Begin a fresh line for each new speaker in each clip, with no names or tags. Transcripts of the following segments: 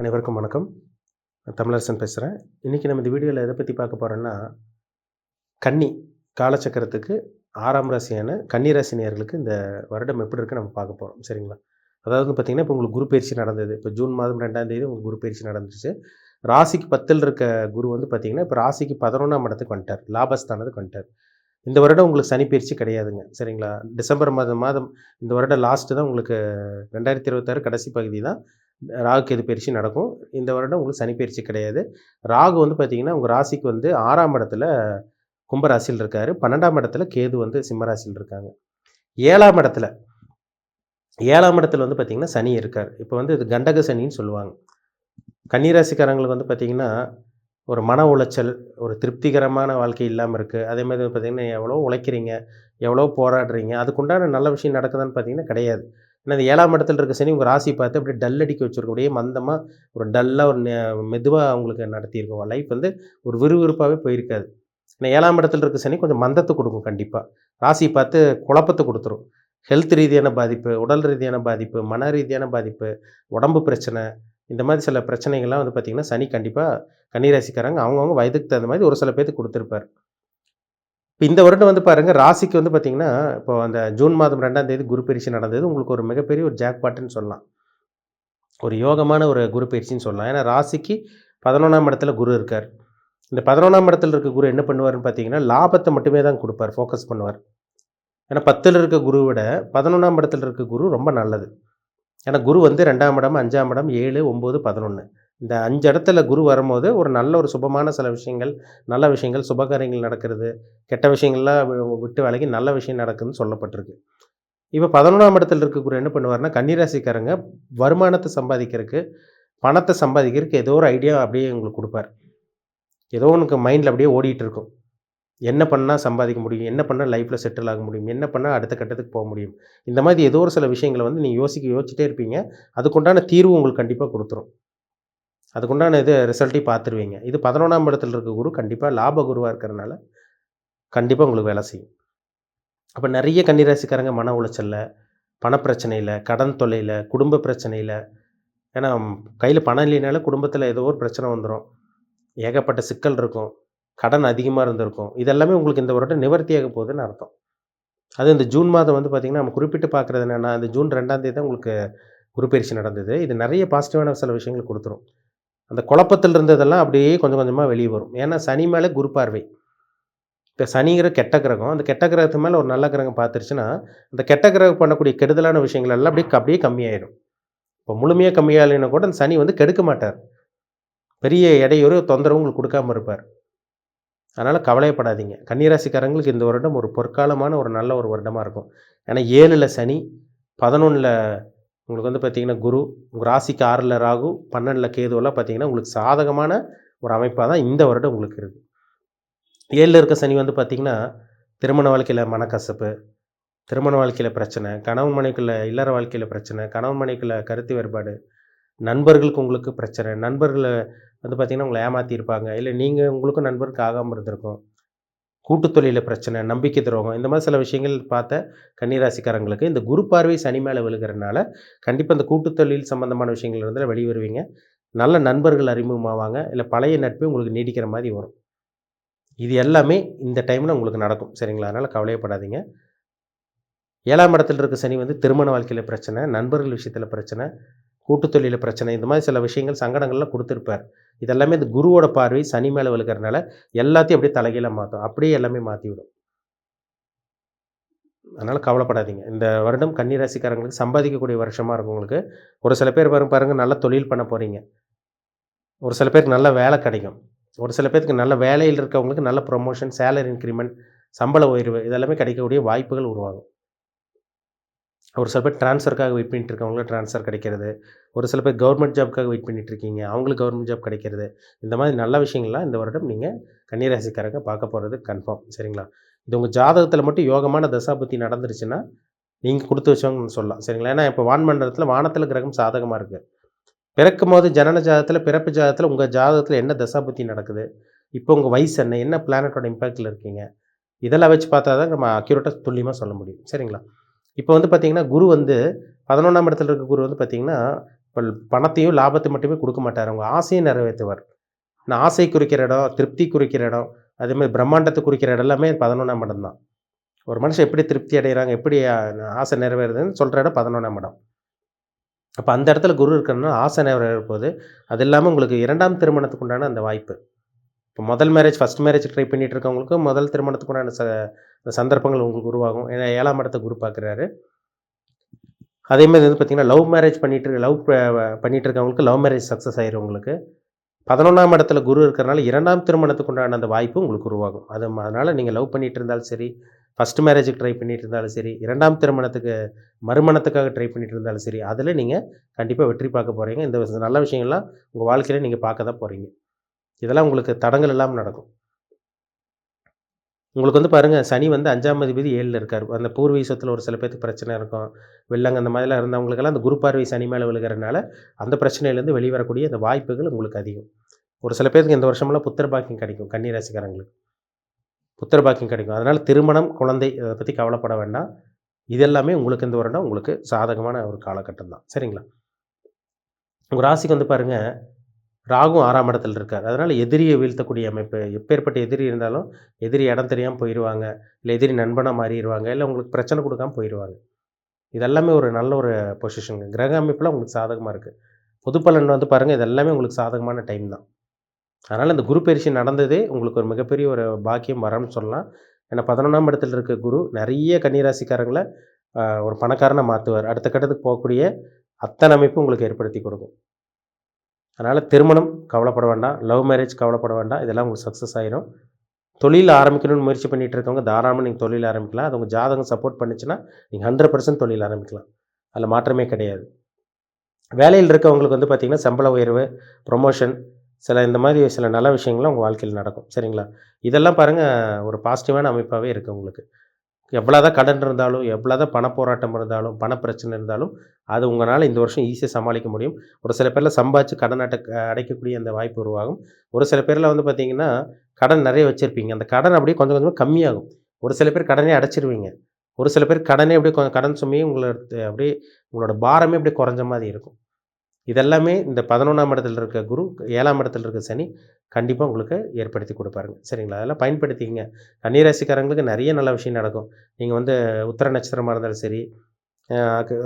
அனைவருக்கும் வணக்கம். நான் தமிழரசன் பேசுகிறேன். இன்றைக்கி நம்ம இந்த வீடியோவில் எதை பற்றி பார்க்க போகிறோன்னா, கன்னி காலச்சக்கரத்துக்கு 6ஆம் ராசியான கன்னி ராசி நேயர்களுக்கு இந்த வருடம் எப்படி இருக்குன்னு நம்ம பார்க்க போகிறோம். சரிங்களா? அதாவது பார்த்திங்கன்னா, இப்போ உங்களுக்கு குரு பயிற்சி நடந்தது. இப்போ ஜூன் மாதம் 2ஆம் தேதி உங்களுக்கு குரு பயிற்சி நடந்துச்சு. ராசிக்கு 10ல் இருக்க குரு வந்து பார்த்திங்கன்னா, இப்போ ராசிக்கு 11ஆம் இடத்துக்கு வந்துட்டார். லாபஸ்தானத்துக்கு வந்துட்டார். இந்த வருடம் உங்களுக்கு சனி பயிற்சி கிடையாதுங்க. சரிங்களா? டிசம்பர் மாதம் இந்த வருடம் லாஸ்ட்டு தான் உங்களுக்கு 2026 கடைசி பகுதி தான் ராகு கேது பயிற்சி நடக்கும். இந்த வருடம் உங்களுக்கு சனி பயிற்சி கிடையாது. ராகு வந்து பார்த்தீங்கன்னா, உங்கள் ராசிக்கு வந்து 6ஆம் இடத்துல கும்பராசியில் இருக்காரு. 12ஆம் இடத்துல கேது வந்து சிம்மராசியில் இருக்காங்க. 7ஆம் இடத்துல 7ஆம் இடத்துல வந்து பார்த்தீங்கன்னா, சனி இருக்கார். இப்போ வந்து இது கண்டக சனின்னு சொல்லுவாங்க. கன்னிராசிக்காரங்களுக்கு வந்து பார்த்தீங்கன்னா, ஒரு மன உளைச்சல், ஒரு திருப்திகரமான வாழ்க்கை இல்லாமல் இருக்குது. அதேமாதிரி வந்து பார்த்தீங்கன்னா, எவ்வளோ உழைக்கிறீங்க, எவ்வளோ போராடுறீங்க, அதுக்குண்டான நல்ல விஷயம் நடக்குதான்னு பார்த்தீங்கன்னா கிடையாது. ஏன்னா, இந்த 7ஆம் இடத்துல இருக்க சனி உங்கள் ராசி பார்த்து அப்படியே டல் அடிக்க வச்சுருக்கும். அப்படியே மந்தமாக ஒரு டல்லாக ஒரு மெதுவாக உங்களுக்கு நடத்தியிருக்கும். லைஃப் வந்து ஒரு விறுவிறுப்பாகவே போயிருக்காது. ஏன்னா 7ஆம் இடத்துல இருக்க சனி கொஞ்சம் மந்தத்தை கொடுக்கும் கண்டிப்பாக. ராசியை பார்த்து குழப்பத்தை கொடுத்துரும். ஹெல்த் ரீதியான பாதிப்பு, உடல் ரீதியான பாதிப்பு, மன ரீதியான பாதிப்பு, உடம்பு பிரச்சனை, இந்த மாதிரி சில பிரச்சனைகள்லாம் வந்து பார்த்திங்கன்னா, சனி கண்டிப்பாக கன்னிராசிக்காரங்க அவங்கவுங்க வயதுக்கு தகுந்த மாதிரி ஒரு சில பேத்துக்கு கொடுத்துருப்பார். இப்போ இந்த வருடம் வந்து பாருங்கள், ராசிக்கு வந்து பார்த்திங்கன்னா, இப்போ அந்த ஜூன் மாதம் 2ஆம் தேதி குரு பயிற்சி நடந்தது. உங்களுக்கு ஒரு மிகப்பெரிய ஒரு ஜாக்பாட்டுன்னு சொல்லலாம். ஒரு யோகமான ஒரு குரு பயிற்சின்னு சொல்லலாம். ஏன்னா ராசிக்கு 11ஆம் இடத்துல குரு இருக்கார். இந்த 11ஆம் இடத்துல இருக்க குரு என்ன பண்ணுவார்ன்னு பார்த்தீங்கன்னா, லாபத்தை மட்டுமே தான் கொடுப்பார், ஃபோக்கஸ் பண்ணுவார். ஏன்னா 10ல் இருக்க குருவை விட 11ஆம் இடத்துல இருக்க குரு ரொம்ப நல்லது. ஏன்னா குரு வந்து 2ஆம் இடம், 5ஆம் இடம், 7, 9, 11 இந்த 5 இடத்துல குரு வரும்போது ஒரு நல்ல ஒரு சுபமான சில விஷயங்கள், நல்ல விஷயங்கள், சுபகாரியங்கள் நடக்கிறது, கெட்ட விஷயங்கள்லாம் விட்டு விலகி நல்ல விஷயம் நடக்குதுன்னு சொல்லப்பட்டிருக்கு. இப்போ 11ஆம் இடத்துல இருக்க குரு என்ன பண்ணுவார்னா, கன்னிராசிக்காரங்க வருமானத்தை சம்பாதிக்கிறதுக்கு, பணத்தை சம்பாதிக்கிறதுக்கு ஏதோ ஒரு ஐடியா அப்படியே உங்களுக்கு கொடுப்பார். ஏதோ ஒன்றுக்கு மைண்டில் அப்படியே ஓடிட்டு இருக்கும். என்ன பண்ணால் சம்பாதிக்க முடியும்? என்ன பண்ணால் லைஃப்பில் செட்டில் ஆக முடியும்? என்ன பண்ணால் அடுத்த கட்டத்துக்கு போக முடியும்? இந்த மாதிரி ஏதோ ஒரு சில விஷயங்களை வந்து நீங்கள் யோசிச்சுட்டே இருப்பீங்க. அதுக்குண்டான தீர்வு உங்களுக்கு கண்டிப்பாக கொடுத்துரும். அதுக்குண்டான ரிசல்ட்டையும் பார்த்துருவீங்க. இது 11ஆம் இடத்துல இருக்க குரு கண்டிப்பாக லாப குருவாக இருக்கிறனால கண்டிப்பாக உங்களுக்கு வேலை செய்யும். அப்போ நிறைய கன்னிராசிக்காரங்க மன உளைச்சலில், பணப்பிரச்சனையில், கடன் தொல்லையில், குடும்ப பிரச்சனையில், ஏன்னா கையில் பணம் இல்லைனாலும் குடும்பத்தில் ஏதோ ஒரு பிரச்சனை வந்துடும். ஏகப்பட்ட சிக்கல் இருக்கும். கடன் அதிகமாக இருந்திருக்கும். இதெல்லாமே உங்களுக்கு இந்த வருடம் நிவர்த்தியாக போகுதுன்னு அர்த்தம். அது இந்த ஜூன் மாதம் வந்து பார்த்திங்கன்னா, நம்ம குறிப்பிட்டு பார்க்குறது என்னென்னா, இந்த ஜூன் 2ஆம் தேதி தான் உங்களுக்கு குரு பயிற்சி நடந்தது. இது நிறைய பாசிட்டிவான சில விஷயங்கள் கொடுத்துரும். அந்த குழப்பத்தில் இருந்ததெல்லாம் அப்படியே கொஞ்சம் கொஞ்சமாக வெளியே வரும். ஏன்னா சனி மேலே குரு பார்வை. இப்போ சனிங்கிற கெட்ட கிரகம், அந்த கெட்ட கிரகத்து மேலே ஒரு நல்ல கிரகம் பார்த்துருச்சுன்னா, அந்த கெட்ட கிரகம் பண்ணக்கூடிய கெடுதலான விஷயங்கள் எல்லாம் அப்படியே கம்மியாயிடும். இப்போ முழுமையாக கம்மியாகலைன்னா கூட அந்த சனி வந்து கெடுக்க மாட்டார். பெரிய இடையூறு, தொந்தரவு உங்களுக்கு கொடுக்காமல் இருப்பார். அதனால் கவலையப்படாதீங்க. கன்னிராசிக்காரங்களுக்கு இந்த வருடம் ஒரு பொற்காலமான ஒரு நல்ல ஒரு வருடமாக இருக்கும். ஏன்னா 7ல் சனி, 11ல் உங்களுக்கு வந்து பார்த்திங்கன்னா குரு, உங்கள் ராசிக்கு 6ல் ராகு, 12ல் கேதுவெல்லாம் பார்த்திங்கன்னா உங்களுக்கு சாதகமான ஒரு அமைப்பாக தான் இந்த வருடம் உங்களுக்கு இருக்குது. 7ல் இருக்க சனி வந்து பார்த்திங்கன்னா, திருமண வாழ்க்கையில் மனக்கசப்பு, திருமண வாழ்க்கையில் பிரச்சனை, கணவன் மனைவிக்குள்ள இல்லற வாழ்க்கையில் பிரச்சனை, கணவன் மனைவிக்குள்ள கருத்து வேறுபாடு, நண்பர்களுக்கு உங்களுக்கு பிரச்சனை, நண்பர்களை வந்து பார்த்திங்கன்னா உங்களை ஏமாற்றியிருப்பாங்க, இல்லை நீங்கள் உங்களுக்கும் நண்பருக்கு ஆகாமல் இருந்திருக்கும், கூட்டுத் தொழிலில் பிரச்சனை, நம்பிக்கை துரோகம், இந்த மாதிரி சில விஷயங்கள் பார்த்த கன்னிராசிக்காரங்களுக்கு இந்த குரு பார்வை சனி மேலே விழுகிறனால கண்டிப்பாக இந்த கூட்டுத் தொழில் சம்மந்தமான விஷயங்கள் இருந்து வெளிவருவீங்க. நல்ல நண்பர்கள் அறிமுகமாவாங்க, இல்லை பழைய நட்பு உங்களுக்கு நீடிக்கிற மாதிரி வரும். இது எல்லாமே இந்த டைமில் உங்களுக்கு நடக்கும். சரிங்களா? அதனால் கவலையப்படாதீங்க. 7ஆம் இடத்துல இருக்க சனி வந்து திருமண வாழ்க்கையில் பிரச்சனை, நண்பர்கள் விஷயத்தில் பிரச்சனை, கூட்டுத் தொழிலில் பிரச்சனை, இந்த மாதிரி சில விஷயங்கள் சங்கடங்கள்லாம் கொடுத்துருப்பார். இதெல்லாமே இந்த குருவோட பார்வை சனி மேலே விழுகிறனால எல்லாத்தையும் அப்படியே தலைகீழாக மாற்றும். அப்படியே எல்லாமே மாற்றிவிடும். அதனால் கவலைப்படாதீங்க. இந்த வருடம் கன்னிராசிக்காரங்களுக்கு சம்பாதிக்கக்கூடிய வருஷமாக இருக்கும் உங்களுக்கு. ஒரு சில பேர் பாருங்கள் நல்ல தொழில் பண்ண போகிறீங்க. ஒரு சில பேருக்கு நல்ல வேலை கிடைக்கும். ஒரு சில பேருக்கு நல்ல வேலையில் இருக்கவங்களுக்கு நல்ல ப்ரொமோஷன், சேலரி இன்க்ரிமெண்ட், சம்பள உயர்வு இதெல்லாமே கிடைக்கக்கூடிய வாய்ப்புகள் உருவாகும். ஒரு சில பேர் ட்ரான்ஸ்ஃபருக்காக வெயிட் பண்ணிட்டு இருக்கவங்களுக்கு ட்ரான்ஸ்ஃபர் கிடைக்கிறது. ஒரு சில பேர் கவர்மெண்ட் ஜாப்க்காக வெயிட் பண்ணிட்டு இருக்கீங்க. அவங்களுக்கு கவர்மெண்ட் ஜாப் கிடைக்கிறது. இந்த மாதிரி நல்ல விஷயங்கள்லாம் இந்த வருடம் நீங்கள் கன்னிராசிக்காரங்க பார்க்க போகிறது கன்ஃபார்ம். சரிங்களா? இது உங்கள் ஜாதகத்தில் மட்டும் யோகமான தசாபுத்தி நடந்துருச்சுன்னா, நீங்கள் கொடுத்து வச்சவங்கன்னு சொல்லலாம். சரிங்களா? ஏன்னா இப்போ வான்மண்டலத்தில் வானத்தில் கிரகம் சாதகமாக இருக்குது. பிறக்கும்போது ஜனன ஜாதகத்தில், பிறப்பு ஜாதகத்தில் உங்கள் ஜாதகத்தில் என்ன தசாபுத்தி நடக்குது? இப்போ உங்கள் வயசு என்ன? என்ன பிளானட்டோட இம்பேக்டில் இருக்கீங்க? இதெல்லாம் வச்சு பார்த்தா தான் நம்ம அக்யூரேட்டாக துல்லியமாக சொல்ல முடியும். சரிங்களா? இப்போ வந்து பார்த்தீங்கன்னா, குரு வந்து 11ஆம் இடத்துல இருக்க குரு வந்து பார்த்தீங்கன்னா, இப்போ பணத்தையும் லாபத்தை மட்டுமே கொடுக்க மாட்டார். உங்கள் ஆசையை நிறைவேற்றுவார். நான் ஆசை குறிக்கிற இடம், திருப்தி குறிக்கிற இடம், அதேமாதிரி பிரம்மாண்டத்தை குறிக்கிற இடம் எல்லாமே 11ஆம் இடம் தான். ஒரு மனுஷன் எப்படி திருப்தி அடைகிறாங்க, எப்படி ஆசை நிறைவேறுதுன்னு சொல்கிற இடம் 11ஆம் இடம். அப்போ அந்த இடத்துல குரு இருக்கிறனால ஆசை நிறைவேற போது, அது இல்லாமல் உங்களுக்கு 2ஆம் திருமணத்துக்கு உண்டான அந்த வாய்ப்பு. இப்போ முதல் மேரேஜ், ஃபர்ஸ்ட் மேரேஜ் ட்ரை பண்ணிட்டு இருக்கவங்களுக்கு முதல் திருமணத்துக்கு உண்டான சந்தர்ப்பங்கள் உங்களுக்கு உருவாகும். ஏன்னா 7ஆம் இடத்த குரு பார்க்குறாரு. அதேமாதிரி வந்து பார்த்தீங்கன்னா, லவ் மேரேஜ் பண்ணிட்டு இருக்கவங்களுக்கு லவ் மேரேஜ் சக்ஸஸ் ஆயிரும் உங்களுக்கு. 11ஆம் இடத்துல குரு இருக்கிறனால 2ஆம் திருமணத்துக்கு உண்டான அந்த வாய்ப்பு உங்களுக்கு உருவாகும். அதனால நீங்கள் லவ் பண்ணிட்டு இருந்தாலும் சரி, ஃபர்ஸ்ட் மேரேஜுக்கு ட்ரை பண்ணிட்டு இருந்தாலும் சரி, 2ஆம் திருமணத்துக்கு மறுமணத்துக்காக ட்ரை பண்ணிட்டு இருந்தாலும் சரி, அதில் நீங்கள் கண்டிப்பாக வெற்றி பார்க்க போகிறீங்க. இந்த நல்ல விஷயங்கள்லாம் உங்கள் வாழ்க்கையில நீங்கள் பார்க்க தான் போகிறீங்க. இதெல்லாம் உங்களுக்கு தடங்கல் இல்லாமல் நடக்கும். உங்களுக்கு வந்து பாருங்கள், சனி வந்து 5ஆம் அதிபதி 7ல் இருக்கார். அந்த பூர்வீக சொத்துல ஒரு சில பேத்துக்கு பிரச்சனை இருக்கும். வில்லங்க அந்த மாதிரிலாம் இருந்தவங்களுக்கெல்லாம் அந்த குரு பார்வை சனி மேலே விழுகிறனால, அந்த பிரச்சனையிலேருந்து வெளிவரக்கூடிய அந்த வாய்ப்புகள் உங்களுக்கு அதிகம். ஒரு சில பேருக்கு இந்த வருஷமெல்லாம் புத்திர பாக்கியம் கிடைக்கும். கன்னி ராசிக்காரங்களுக்கு புத்திர பாக்கியம் கிடைக்கும். அதனால் திருமணம், குழந்தை இதை பற்றி கவலைப்பட வேண்டாம். இது எல்லாமே உங்களுக்கு இந்த வருடம் உங்களுக்கு சாதகமான ஒரு காலகட்டம் தான். சரிங்களா? உங்கள் ராசிக்கு வந்து பாருங்கள், ராகு 6ஆம் இடத்துல இருக்கார். அதனால் எதிரியை வீழ்த்தக்கூடிய அமைப்பு. எப்பேற்பட்ட எதிரி இருந்தாலும், எதிரி இடம் தெரியாமல் போயிடுவாங்க. இல்லை எதிரி நண்பனாக மாறிடுவாங்க. இல்லை உங்களுக்கு பிரச்சனை கொடுக்காம போயிடுவாங்க. இதெல்லாமே ஒரு நல்ல ஒரு பொசிஷனுங்க. கிரக அமைப்புலாம் உங்களுக்கு சாதகமாக இருக்குது. பொது பலன் வந்து பாருங்கள், இது எல்லாமே உங்களுக்கு சாதகமான டைம் தான். அதனால் இந்த குரு பயிற்சி நடந்ததே உங்களுக்கு ஒரு மிகப்பெரிய ஒரு பாக்கியம் வரம்னு சொல்லலாம். ஏன்னா 11ஆம் இடத்துல இருக்க குரு நிறைய கன்னிராசிக்காரங்களை ஒரு பணக்காரனை மாற்றுவார். அடுத்த கட்டத்துக்கு போகக்கூடிய அத்தனை அமைப்பு உங்களுக்கு ஏற்படுத்தி கொடுக்கும். அதனால் திருமணம் கவலைப்பட வேண்டாம், லவ் மேரேஜ் கவலைப்பட வேண்டாம். இதெல்லாம் உங்களுக்கு சக்ஸஸ் ஆயிரும். தொழில் ஆரம்பிக்கணும்னு முயற்சி பண்ணிகிட்டு இருக்கவங்க தாராளமாக நீங்கள் தொழில் ஆரம்பிக்கலாம். அது உங்கள் ஜாதகம் சப்போர்ட் பண்ணிச்சுன்னா நீங்கள் 100% தொழில் ஆரம்பிக்கலாம். அதில் மாற்றமே கிடையாது. வேலையில் இருக்கவங்களுக்கு வந்து பார்த்திங்கன்னா, சம்பள உயர்வு, ப்ரொமோஷன், இந்த மாதிரி சில நல்ல விஷயங்கள்லாம் உங்கள் வாழ்க்கையில் நடக்கும். சரிங்களா? இதெல்லாம் பாருங்கள், ஒரு பாசிட்டிவான அமைப்பாகவே இருக்குது உங்களுக்கு. எவ்வளோதான் கடன் இருந்தாலும், எவ்வளோதான் பணப்போராட்டம் இருந்தாலும், பணப்பிரச்சனை இருந்தாலும், அது உங்களால் இந்த வருஷம் ஈஸியாக சமாளிக்க முடியும். ஒரு சில பேரில் சம்பாதிச்சு கடன் அடைக்கக்கூடிய அந்த வாய்ப்பு உருவாகும். ஒரு சில பேரில் வந்து பார்த்திங்கன்னா, கடன் நிறைய வச்சுருப்பீங்க. அந்த கடன் அப்படியே கொஞ்சம் கொஞ்சமாக கம்மியாகும். ஒரு சில பேர் கடனே அடைச்சிருவீங்க. ஒரு சில பேர் கடனே அப்படியே கடன் சுமையும் அப்படியே உங்களோட பாரமே அப்படியே குறைஞ்ச மாதிரி இருக்கும். இதெல்லாமே இந்த 11ஆம் இடத்துல இருக்க குரு, 7ஆம் இடத்துல இருக்க சனி கண்டிப்பாக உங்களுக்கு ஏற்படுத்தி கொடுப்பாருங்க. சரிங்களா? அதெல்லாம் பயன்படுத்திக்கங்க. கன்னிராசிக்காரங்களுக்கு நிறைய நல்ல விஷயம் நடக்கும். நீங்கள் வந்து உத்திர நட்சத்திரமாக இருந்தாலும் சரி,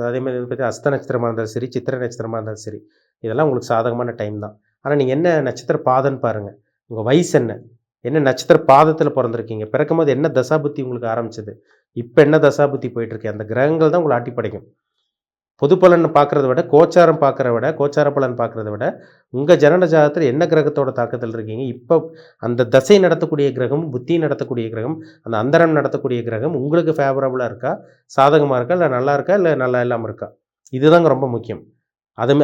அதேமாதிரி வந்து பார்த்தீங்கன்னா அஸ்த நட்சத்திரமாக இருந்தாலும் சரி, சித்திரை நட்சத்திரமாக இருந்தாலும் சரி, இதெல்லாம் உங்களுக்கு சாதகமான டைம் தான். ஆனால் நீங்கள் என்ன நட்சத்திர பாதம்னு பாருங்கள். உங்கள் வயசு என்ன? என்ன நட்சத்திர பாதத்தில் பிறந்திருக்கீங்க? பிறக்கும்போது என்ன தசாபுத்தி உங்களுக்கு ஆரம்பிச்சது? இப்போ என்ன தசாபுத்தி போயிட்டுருக்கு? அந்த கிரகங்கள் தான் உங்களை ஆட்டி படைக்கும். பொது பலன் பார்க்குறத விட, கோச்சார பலன் பார்க்குறத விட, உங்கள் ஜனன ஜாதகத்தில் என்ன கிரகத்தோட தாக்கத்தில் இருக்கீங்க? இப்போ அந்த தசை நடத்தக்கூடிய கிரகம், புத்தி நடத்தக்கூடிய கிரகம், அந்த அந்தரம் நடத்தக்கூடிய கிரகம் உங்களுக்கு ஃபேவரபுளாக இருக்கா? சாதகமாக இருக்கா? இல்லை நல்லா இருக்கா? இல்லை நல்லா இல்லாமல் இருக்கா? இதுதாங்க ரொம்ப முக்கியம்.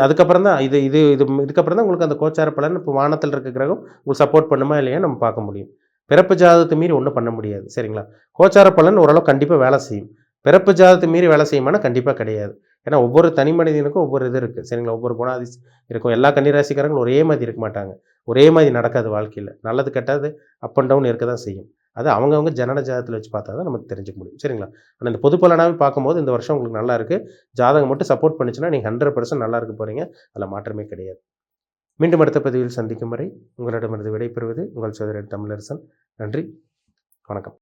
அதுக்கப்புறம் தான் இதுக்கப்புறம் தான் உங்களுக்கு அந்த கோச்சார பலன், இப்போ வானத்தில் இருக்க கிரகம் உங்களுக்கு சப்போர்ட் பண்ணுமா இல்லையா நம்ம பார்க்க முடியும். பிறப்பு ஜாதகத்தை மீறி ஒன்றும் பண்ண முடியாது. சரிங்களா? கோச்சார பலன் ஓரளவு கண்டிப்பாக வேலை செய்யும். பிறப்பு ஜாதகத்தை மீறி வேலை செய்யுமானா கண்டிப்பாக கிடையாது. ஏன்னா ஒவ்வொரு தனி மனிதனுக்கும் ஒவ்வொரு இது இருக்குது. சரிங்களா? ஒவ்வொரு இருக்கும். எல்லா கன்னிராசிக்காரங்களும் ஒரே மாதிரி இருக்க மாட்டாங்க. ஒரே மாதிரி நடக்காது வாழ்க்கையில். நல்லது கெட்டது அப் அண்ட் டவுன் இருக்க தான் செய்யும். அது அவங்கவங்க ஜனன ஜாதகத்தில் வச்சு பார்த்தா தான் நமக்கு தெரிஞ்சுக்க முடியும். சரிங்களா? ஆனால் இந்த பொது பலனாகவே பார்க்கும்போது இந்த வருஷம் உங்களுக்கு நல்லா இருக்குது. ஜாதகம் மட்டும் சப்போர்ட் பண்ணிச்சுன்னா நீங்கள் 100% நல்லா இருக்க போகிறீங்க. அதில் மாற்றமே கிடையாது. மீண்டும் அடுத்த பதிவில் சந்திக்கும் வரை உங்களிடமிருந்து விடைபெறுவது உங்கள் சகோதரன் தமிழரசன். நன்றி. வணக்கம்.